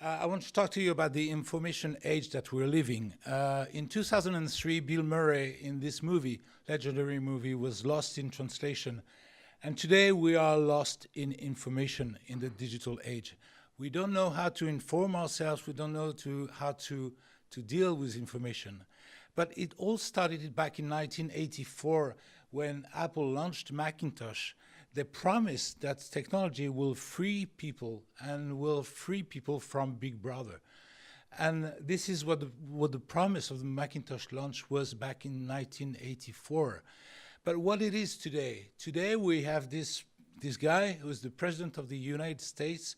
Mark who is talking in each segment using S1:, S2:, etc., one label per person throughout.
S1: I want to talk to you about the information age that we're living. In 2003, Bill Murray, in this movie, legendary movie, was lost in translation. And today we are lost in information in the digital age. We don't know how to inform ourselves. We don't know how to deal with information. But it all started back in 1984 when Apple launched Macintosh. They promised that technology will free people and will free people from Big Brother. And this is what the promise of the Macintosh launch was back in 1984. But what it is today we have this guy who is the President of the United States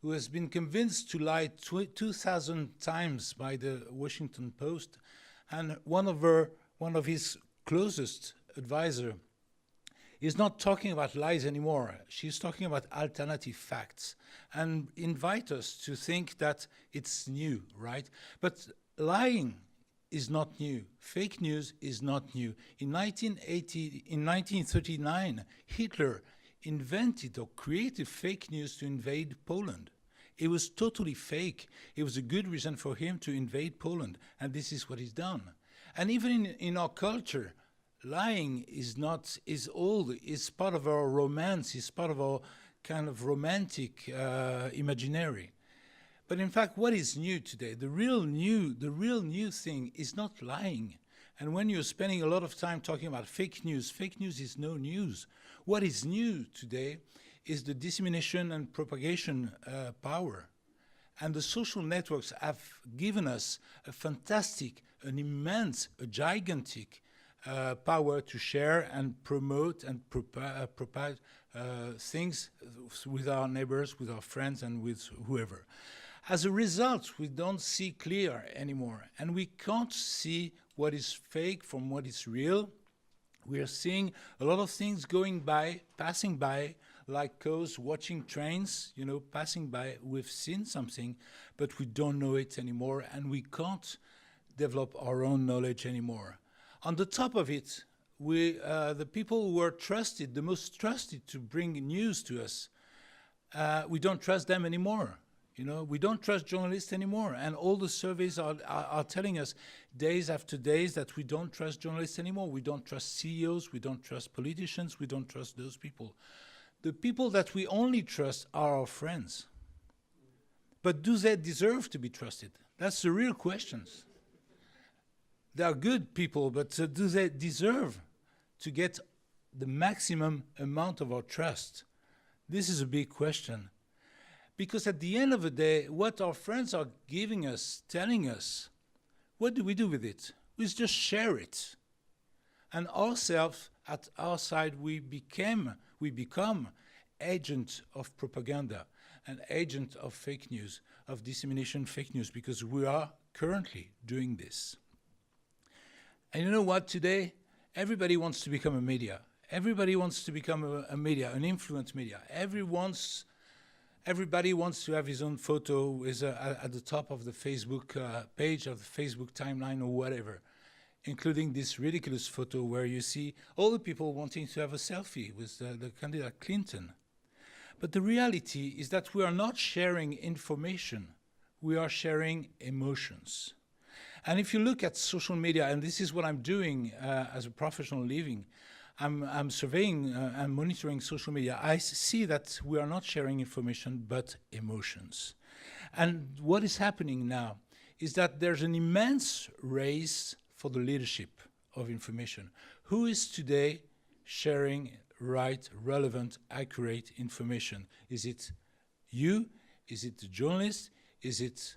S1: who has been convinced to lie 2,000 times by the Washington Post. And one of his closest advisor is not talking about lies anymore. She's talking about alternative facts and invite us to think that it's new, right? But lying is not new. Fake news is not new. In 1939, Hitler invented or created fake news to invade Poland. It was totally fake. It was a good reason for him to invade Poland, and this is what he's done. And even in our culture, lying is old, is part of our romance, is part of our kind of romantic imaginary. But in fact, what is new today? The real new thing is not lying. And when you're spending a lot of time talking about fake news is no news. What is new today is the dissemination and propagation power. And the social networks have given us a fantastic, an immense, a gigantic power to share and promote and propagate things with our neighbors, with our friends, and with whoever. As a result, we don't see clear anymore, and we can't see what is fake from what is real. We are seeing a lot of things going by, passing by, like cows watching trains, passing by. We've seen something, but we don't know it anymore, and we can't develop our own knowledge anymore. On the top of it, the people who are trusted, the most trusted to bring news to us, we don't trust them anymore. We don't trust journalists anymore. And all the surveys are telling us days after days that we don't trust journalists anymore. We don't trust CEOs. We don't trust politicians. We don't trust those people. The people that we only trust are our friends. But do they deserve to be trusted? That's the real question. They are good people, but do they deserve to get the maximum amount of our trust? This is a big question. Because at the end of the day, what our friends are giving us, telling us, what do we do with it? We just share it. And ourselves, at our side, we become agent of propaganda, an agent of fake news, of dissemination fake news, because we are currently doing this. And you know what? Today, everybody wants to become a media. Everybody wants to become a media, an influence media. Everybody wants to have his own photo at the top of the Facebook page, of the Facebook timeline, or whatever, including this ridiculous photo where you see all the people wanting to have a selfie with the candidate Clinton. But the reality is that we are not sharing information. We are sharing emotions. And if you look at social media, and this is what I'm doing as a professional living, I'm surveying and monitoring social media. I see that we are not sharing information, but emotions. And what is happening now is that there's an immense race for the leadership of information. Who is today sharing right, relevant, accurate information? Is it you? Is it the journalist? Is it,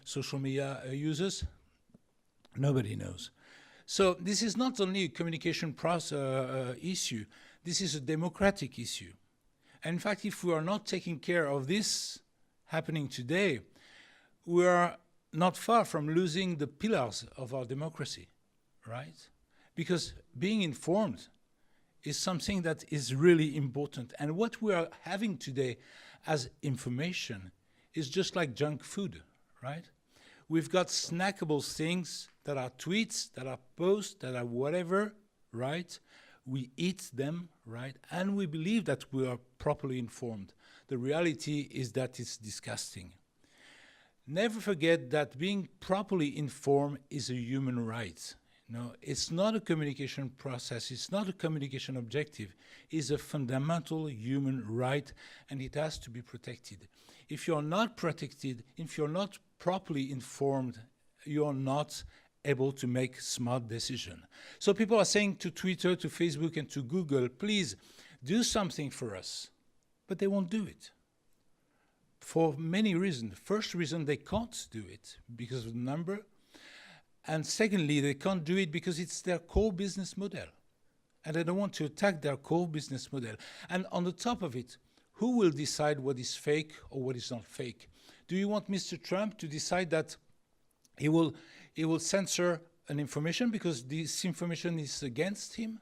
S1: social media users? Nobody knows. So this is not only a communication issue, this is a democratic issue. And in fact, if we are not taking care of this happening today, we are not far from losing the pillars of our democracy, right? Because being informed is something that is really important. And what we are having today as information is just like junk food, right? We've got snackable things that are tweets, that are posts, that are whatever, right? We eat them, right? And we believe that we are properly informed. The reality is that it's disgusting. Never forget that being properly informed is a human right. No, it's not a communication process. It's not a communication objective. It's a fundamental human right, and it has to be protected. If you're not protected, if you're not properly informed, you're not able to make smart decisions. So people are saying to Twitter, to Facebook, and to Google, please do something for us. But they won't do it for many reasons. First reason, they can't do it because of the number. And secondly, they can't do it because it's their core business model. And they don't want to attack their core business model. And on the top of it, who will decide what is fake or what is not fake? Do you want Mr. Trump to decide that he will censor an information because this information is against him?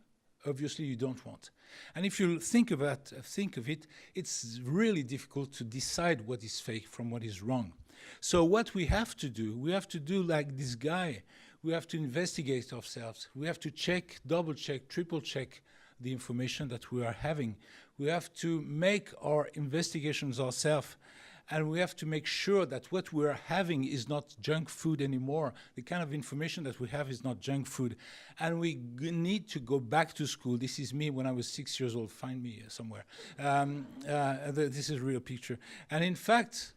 S1: Obviously, you don't want. And if you think of it, it's really difficult to decide what is fake from what is wrong. So what we have to do like this guy. We have to investigate ourselves. We have to check, double check, triple check the information that we are having. We have to make our investigations ourselves. And we have to make sure that what we are having is not junk food anymore. The kind of information that we have is not junk food. And we need to go back to school. This is me when I was 6 years old. Find me somewhere. This is a real picture. And in fact,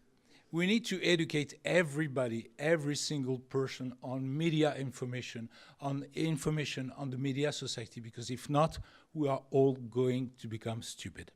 S1: we need to educate everybody, every single person on media information on the media society, because if not, we are all going to become stupid.